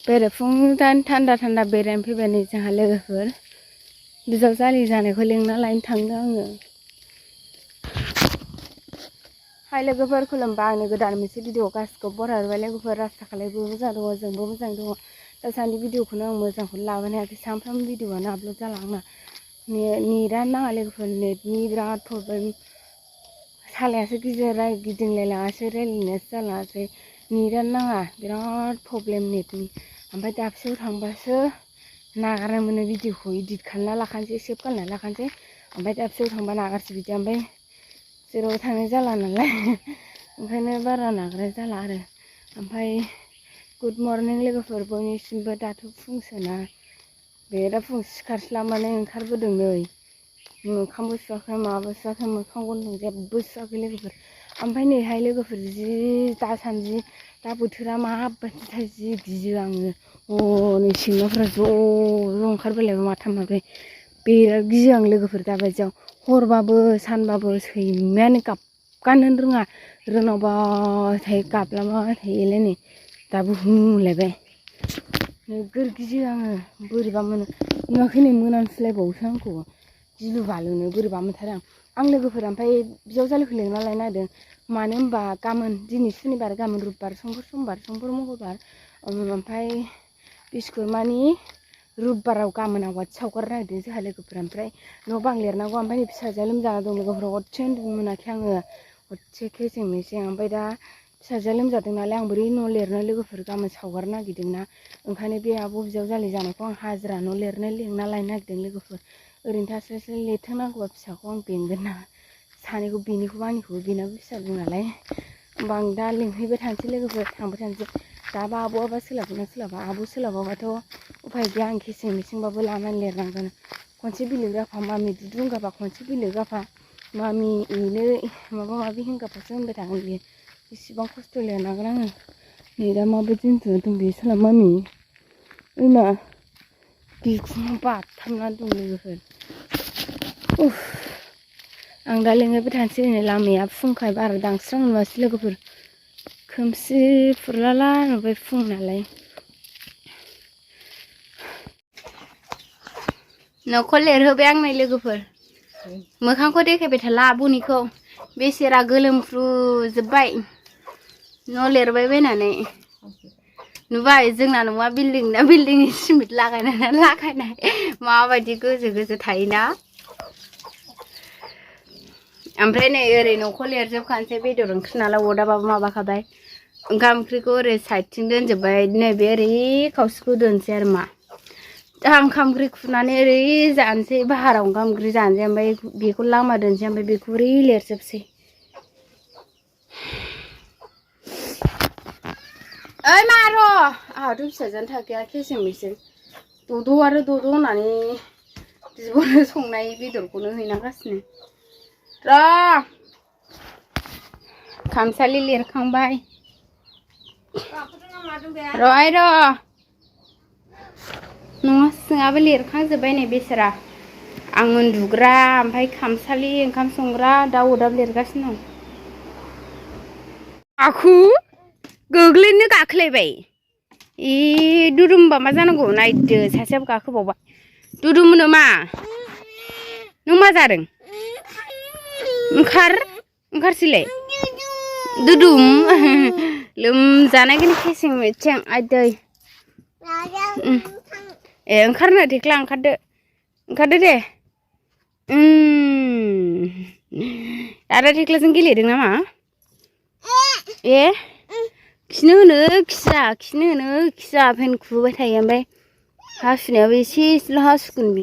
बेरेफुं थान्दा थान्दा बेरायनो फैबाय नै जोंहा लोगोफोर बिजाव जालि जानायखौ लेंना लायनो थांदों आङो। हाय लोगोफोर खुलुमबा आंनि गोदान मोनसे भिडिअ गासिखौबो बरायबाय लोगोफोर आसा खालामो मोजां दङ जोंबो मोजां दङ। दासान्दि भिडिअखौनो आं मोजांखौनो लाबोनो हायाखै सानफ्रामबो भिडिअआनो आपल'ड जाला आंना नेटआनो नाङा लोगोफोर नेटनि बिराद प्रब्लेम सालायासो गिदिंलायलाङासै रायलायनायासो जालाङासै नेटआनो नाङा बिराद प्रब्लेम नेटनि। ओमफ्राय दाबसेयाव थांबासो नागारनो मोनो भिडिअखौ इडिट खालामना लाखानोसै सेभ खालामना लाखानोसै ओमफ्राय दाबसेयाव थांबा नागारसै बिदि ओमफ्राय जेराव थांनाय जाला नालाय ओंखायनो बारा नागारनाय जाला आरो। ओमफ्राय गुड मर्निं लोगोफोर बयनिसिमबो दाथ' फुंसोना बे दा फुं सिखारस्लाबानो ओंखारबोदों नै मोखांबो सुवाखै माबो सुवाखै मोखां गन्थं जेबो सुवाखै लोगोफोर। ओमफ्राय नैहाय लोगोफोर जि दासान्दि दा बोथोरा माबायदिथाय जि गियो आङो हनै सैमाफ्रा ज' ओंखारबोलायबाय माथाम माब्रै बिराद गियो आं लोगोफोर दाबायदियाव हरबाबो सानबाबो सैमायानो गाबगानो रोङा रोनावबाय थायो गाबलाबाय थायोलाय नै दाबो होनलायबाय नोगोर गियो आङो बोरैबा मोनो नुवाखै नै मोनामसुलायबावोसो आंखौ गिलु बालुनो बोरैबा मोनथारो आं लोगोफोर। ओमफ्राय बिजावजालिखौ लेंना लायनो नागिरदों मानो होनबा गाबोन दिनै सुनिबार गाबोन रुबिबार समबार मंगलबार ओमफ्राय बिस्कुट मानि रुबिबाराव गाबोन आवाथि सावगारनो नागिरदों जोंहा लोगोफोर। ओमफ्राय न' बां लिरनांगौ ओमफ्राय नै फिसाजोआ लोमजाना दं लोगोफोर हरसे उन्दुनो मोनाखै आङो हरसे खेसें मेसें। ओमफ्राय दा फिसाजोआ लोमजादों नालाय आं बोरै न' लिरनो लोगोफोर गाबोन सावगारनो नागिरदोंना ओंखायनो बे आब' बिजावजालि जानायखौ आं हाजिरा न' लिरनो लेंना लायनो नागिरदों लोगोफोर। ओरैनो थास्लायस्लाय लिरथोंनांगौबा फिसाखौ आं बेंगोन ना सानैखौ बेनिखौबो आंनिखौबो बेनाबो फिसा दं नालाय होमबा आं दा लिंहैबाय थानोसै लोगोफोर थांबाय थानोसै। दाबा आब'आबा सोलाबगोन ना सोलाबा आब' सोलाबाबाथ' उफाय गैया आं खेसें मेसेंबाबो लानानै लिरनांगोन। खनसे बिलिक गाफा मामि दुदु होनगाबा खनसे बिलिक गाफा मामि इनो माबा माबि होनगाबासो होनबाय थागोन बियो इसिबां खस्थ' लिरनांगोन आङो। नै दा माबायदि उन्दुना दं बेयो सोलाब मामि ओइमा बिखुङाव बाथाबनानै दं लोगोफोर। आं दा लिंहैबाय थानोसै नै लामाया फुंखाय बारा दांस्रां नुवासै लोगोफोर खोमसि फुरलाला नुबाय फुं नालाय। न'खौ लिरहोबाय आं नै लोगोफोर मोखांखौ देखायबाय थाला आब'निखौ बेसेरा गोलोमफ्रुजोब्बाय न' लिरबाय बायनानै नुबाय जोंना न'आ बिल्डिं ना बिल्डिंनि सिमेन्ट लागायनाय माबायदि गोजो गोजो थायोना। ओमफ्राय नै ओरै न'खौ लिरजोबखानोसै बेदर ओंख्रि नालाय अरदाबाबो माबाखाबाय ओंखाम ओंख्रिखौ ओरै साइडथिं दोनजोब्बाय नैबे ओरै खावसेखौ दोनसै आरो मा दा ओंखाम ओंख्रि खुरनानै ओरै जानोसै बाहाराव ओंखाम ओंख्रि जानोसै ओमफ्राय बेखौ लामा दोनसै ओमफ्राय बेखौ ओरै लिरजोबसै। ओइ मा र' आंहाथ' फिसाजोआनो थाखाया खेसें मेसें दद' आरो दद' होननानै बिब'नो संनाय बेदरखौनो हैनांगासिनो र' खामसालि लिरखांबाय र'हाय र' न' सिङाबो लिरखांजोब्बाय नै बेसेरा आं उन्दुग्रा ओमफ्राय खामसालि ओंखाम संग्रा दाउ अरदाब लिरगासिनो दं। आखु गोग्लैनो गाखोलायबाय ए दुदुमबा मा जानांगौ नायदो सासेयाबो गाखोबावबाय दुदुमनो मा नों मा जादों ओंखारसैलाय दुदुम लोमजानायखौनो खेसें मेसें आदै ए ओंखारनो थेख्ला ओंखारदो दे आदा थेख्लाजों गेलेदों नामा ए खिनो होनो खिया फेन खुबोबाय थायो ओमफ्राय हासुनायाबो एसे एसेल' हासुगोन बि